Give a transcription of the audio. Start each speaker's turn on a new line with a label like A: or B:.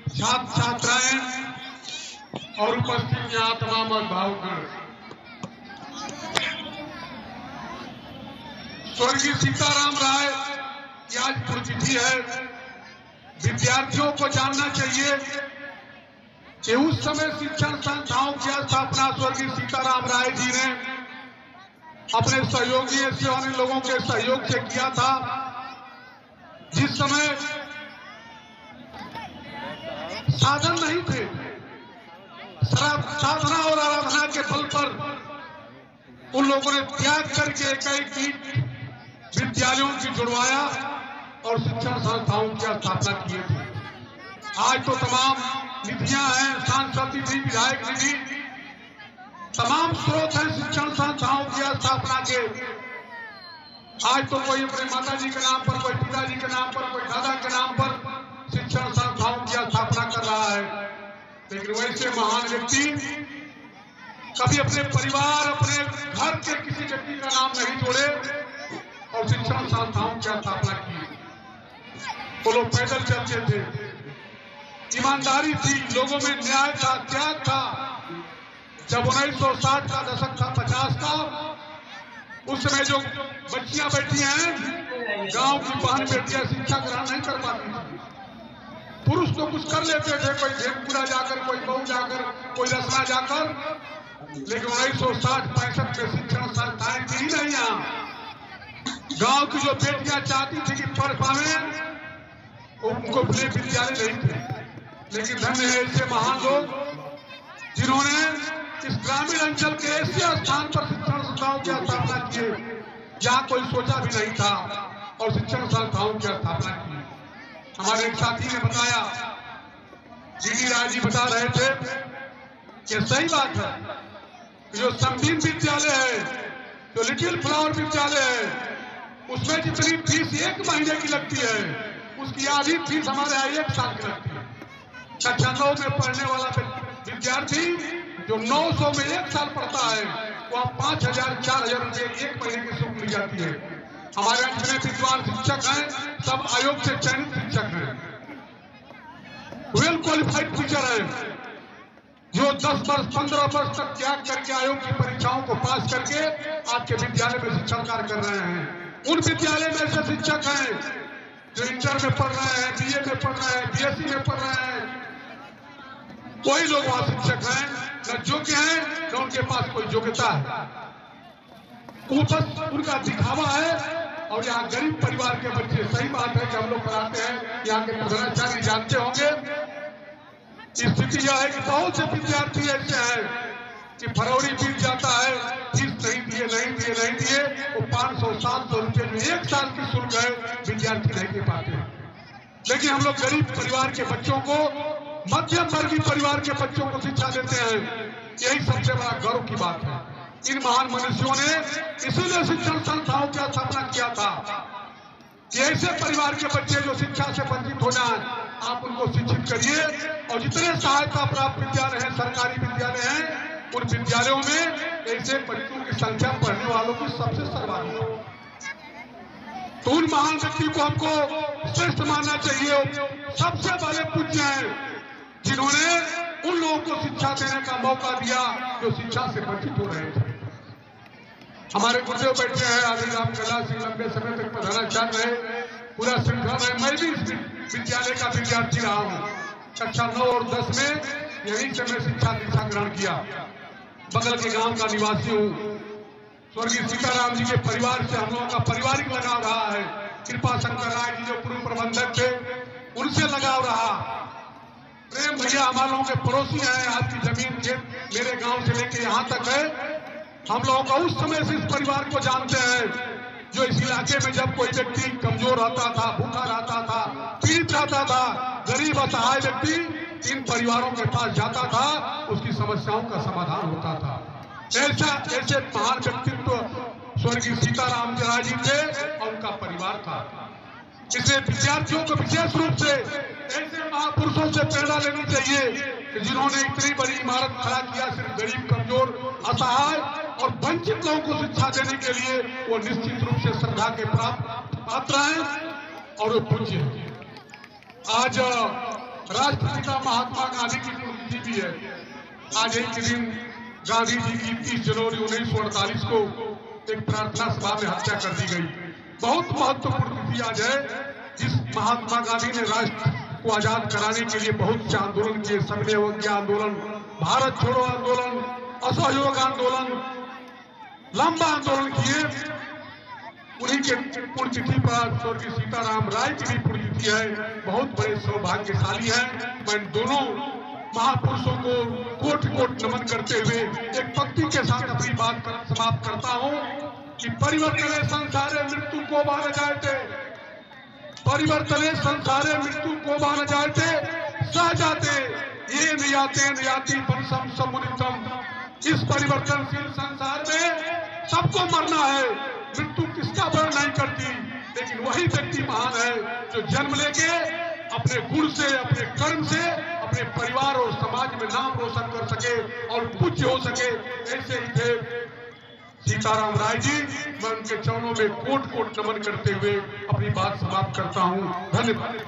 A: छात्र छात्राएं और उपस्थित यहाँ तमाम अभिभावकगण, स्वर्गीय सीताराम राय की आज पुण्यतिथि है। विद्यार्थियों को जानना चाहिए कि उस समय शिक्षण संस्थाओं की स्थापना स्वर्गीय सीताराम राय जी ने अपने सहयोगियों से, अन्य लोगों के सहयोग से किया था। जिस समय साधन नहीं थे, साधना और आराधना के बल पर उन लोगों ने त्याग करके एक विद्यालयों की जुड़वाया और शिक्षण संस्थाओं की स्थापना किए थे। आज तो तमाम निधियां हैं, सांसद निधि, विधायक निधि, तमाम स्रोत हैं शिक्षण संस्थाओं की स्थापना के। आज तो कोई अपने माता जी के नाम पर, कोई पिताजी के नाम पर, कोई दादा के नाम पर शिक्षण संस्थाओं की स्थापना कर रहा है। लेकिन वैसे महान व्यक्ति कभी अपने परिवार, अपने घर के किसी व्यक्ति का नाम नहीं जोड़े और शिक्षण संस्थाओं की स्थापना की। वो लोग पैदल चलते थे, ईमानदारी थी, लोगों में न्याय था, त्याग था। जब 1960 का दशक था, 50 का, उस समय जो बच्चियां बैठी हैं, गांव की बहन बेटियां शिक्षा ग्रहण नहीं कर पाती थी। पुरुष तो कुछ कर लेते थे, कोई धेनपुरा जाकर, कोई मऊ जाकर, कोई रसना जाकर, लेकिन 1960-65 में शिक्षण संस्थाएं थी ही नहीं। यहाँ गांव की जो बेटियां चाहती थी कि पढ़ पावे, उनको खुले विद्यालय नहीं थे। लेकिन धन्य है ऐसे महान लोग जिन्होंने इस ग्रामीण अंचल के ऐसे स्थान पर शिक्षण संस्थाओं की स्थापना की जहां कोई सोचा भी नहीं था और शिक्षण संस्थाओं की स्थापना की। हमारे एक साथी ने बताया, जीडी राय जी बता रहे थे कि सही बात है, जो संबीन विद्यालय है, जो लिटिल फ्लावर विद्यालय है, उसमें जितनी फीस एक महीने की लगती है, उसकी आधी फीस हमारे यहाँ 1 साल की लगती है। कक्षा 9 में पढ़ने वाला विद्यार्थी जो 900 में 1 साल पढ़ता है, वह 5,000-4,000 रुपए 1 महीने की शुल्क ली जाती है। हमारे यहाँ जितने विद्वान शिक्षक हैं, सब आयोग से चयनित शिक्षक हैं, वेल क्वालिफाइड टीचर हैं, जो 10 वर्ष 15 वर्ष तक त्याग करके आयोग की परीक्षाओं को पास करके आपके विद्यालय में शिक्षण कार्य कर रहे हैं। उन विद्यालय में ऐसे शिक्षक हैं जो इंटर में पढ़ रहे हैं, बीए में पढ़ रहे हैं, बीएससी में पढ़ रहे हैं। कोई लोग वहां शिक्षक हैं न योग्य हैं, न उनके पास कोई योग्यता है, उनका दिखावा है। और यहाँ गरीब परिवार के बच्चे, सही बात है कि हम लोग पढ़ाते हैं, यहाँ के प्रधानाचार्य जानते होंगे, स्थिति यह है कि बहुत से विद्यार्थी ऐसे हैं कि फरवरी बीत जाता है, फीस नहीं दिए, वो 500-700 रुपए में 1 साल की शुल्क है, विद्यार्थी नहीं दे पाते। लेकिन हम लोग गरीब परिवार के बच्चों को, मध्यम वर्गीय परिवार के बच्चों को शिक्षा देते हैं। यही सबसे बड़ा गर्व की बात है। इन महान मनुष्यों ने इसीलिए शिक्षण संस्थाओं की स्थापना किया था कि ऐसे परिवार के बच्चे जो शिक्षा से वंचित हो जाएं, आप उनको शिक्षित करिए। और जितने सहायता प्राप्त विद्यालय हैं, सरकारी विद्यालय हैं, उन विद्यालयों में ऐसे बच्चों की संख्या पढ़ने वालों की सबसे सर्वाधिक है। तो उन महान व्यक्ति को हमको श्रेष्ठ मानना चाहिए। सबसे बड़े पूज्य हैं जिन्होंने उन लोगों को शिक्षा देने का मौका दिया जो शिक्षा से वंचित हो रहे थे। हमारे गुरुदेव बैठे हैं, आदि राम कैलाश सिंह लंबे समय तक प्रधानाचार्य रहे, पूरा श्रृंखला रहे। मैं भी इस विद्यालय का विद्यार्थी रहा हूँ। कक्षा 9 और 10 में यहीं से मैं शिक्षा दीक्षा ग्रहण किया। बगल के गांव का निवासी हूँ। स्वर्गीय सीताराम जी के परिवार से हम लोगों का पारिवारिक लगाव रहा है। कृपा शंकर राय जी जो पूर्व प्रबंधक थे, उनसे लगाव रहा। प्रेम भैया हमारे लोगों के पड़ोसी हैं, आपकी जमीन खेत मेरे गांव से लेके यहाँ तक है। हम लोगों का उस समय से इस परिवार को जानते हैं, जो इस इलाके में जब कोई व्यक्ति कमजोर रहता था, भूखा रहता था, पीड़ित रहता था, गरीब असहाय व्यक्ति इन परिवारों के पास जाता था, उसकी समस्याओं का समाधान होता था। ऐसे महान व्यक्तित्व स्वर्गीय सीताराम राय जी थे और उनका परिवार था। इसलिए विद्यार्थियों को विशेष रूप से ऐसे महापुरुषों से प्रेरणा लेनी चाहिए कि जिन्होंने इतनी बड़ी इमारत खड़ा किया। सिर्फ गरीब, कमजोर, असहाय और वंचित लोगों को शिक्षा देने के लिए वो निश्चित रूप से श्रद्धा के पात्र हैं और वो पूज्य हैं। आज राष्ट्रपिता महात्मा गांधी की पुण्यतिथि भी है। आज एक दिन गांधी जी की 30 जनवरी 1948 को एक प्रार्थना सभा में हत्या कर दी गई। बहुत महत्वपूर्ण तिथि आज है, जिस महात्मा गांधी ने राष्ट्र को आजाद कराने के लिए बहुत से आंदोलन किए, सबने अवज्ञा आंदोलन, भारत छोड़ो आंदोलन, असहयोग आंदोलन, लंबा आंदोलन किए। उन्हीं के पुण्यतिथि पर स्वर्गीय सीताराम राय की भी पुण्यतिथि है। बहुत बड़े सौभाग्यशाली हैं। मैं दोनों महापुरुषों को कोटि कोटि नमन करते हुए एक पंक्ति के साथ अपनी बात समाप्त करता हूं कि परिवर्तने संसारे मृत्यु को बान जायते, परिवर्तने संसारे मृत्यु को बान जायते, सह जाते ये नियाति पंसम समुनितम। इस परिवर्तनशील संसार में सबको मरना है, मृत्यु किसका वर्ण नहीं करती, लेकिन वही व्यक्ति महान है जो जन्म लेके अपने गुण से, अपने कर्म से, अपने परिवार और समाज में नाम रोशन कर सके और पूज्य हो सके। ऐसे ही थे सीताराम राय जी। मैं उनके चरणों में कोट कोट नमन करते हुए अपनी बात समाप्त करता हूं। धन्यवाद।